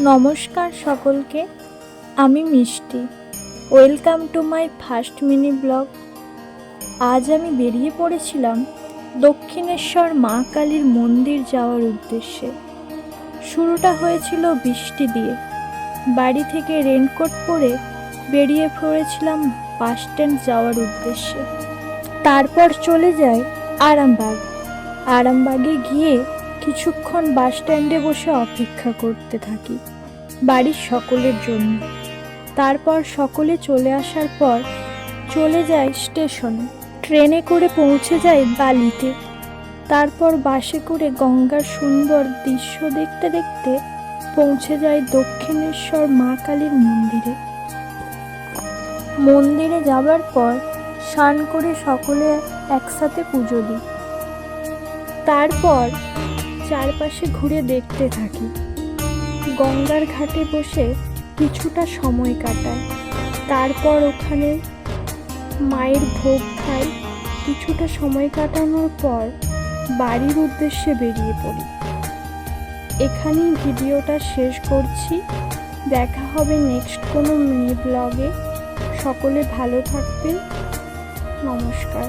নমস্কার সকলকে, আমি মিষ্টি। Welcome to my first mini blog. আজ আমি বেরিয়ে পড়েছিলাম দক্ষিণেশ্বর মা কালীর মন্দির যাওয়ার উদ্দেশ্যে। শুরুটা হয়েছিল বৃষ্টি দিয়ে। বাড়ি থেকে রেনকোট পরে বেরিয়ে পড়েছিলাম বাস স্ট্যান্ড যাওয়ার উদ্দেশ্যে। তারপর চলে যাই আরামবাগে গিয়ে কিছুক্ষণ বাস স্ট্যান্ডে বসে অপেক্ষা করতে থাকি বাড়ির সকলের জন্য। তারপর সকলে চলে আসার পর চলে যাই স্টেশনে। ট্রেনে করে পৌঁছে যাই বালিতে। তারপর বাসে করে গঙ্গার সুন্দর দৃশ্য দেখতে দেখতে পৌঁছে যাই দক্ষিণেশ্বর মা কালীর মন্দিরে। মন্দিরে যাবার পর স্নান করে সকলে একসাথে পুজো দিই। তারপর চারপাশে ঘুরে দেখতে থাকি। গঙ্গার ঘাটে বসে কিছুটা সময় কাটাই। তারপর ওখানে মায়ের ভোগ খাই। কিছুটা সময় কাটানোর পর বাড়ির উদ্দেশ্যে বেরিয়ে পড়ি। এখানেই ভিডিওটা শেষ করছি। দেখা হবে নেক্সট কোনো মিনি ব্লগে। সকলে ভালো থাকবেন। নমস্কার।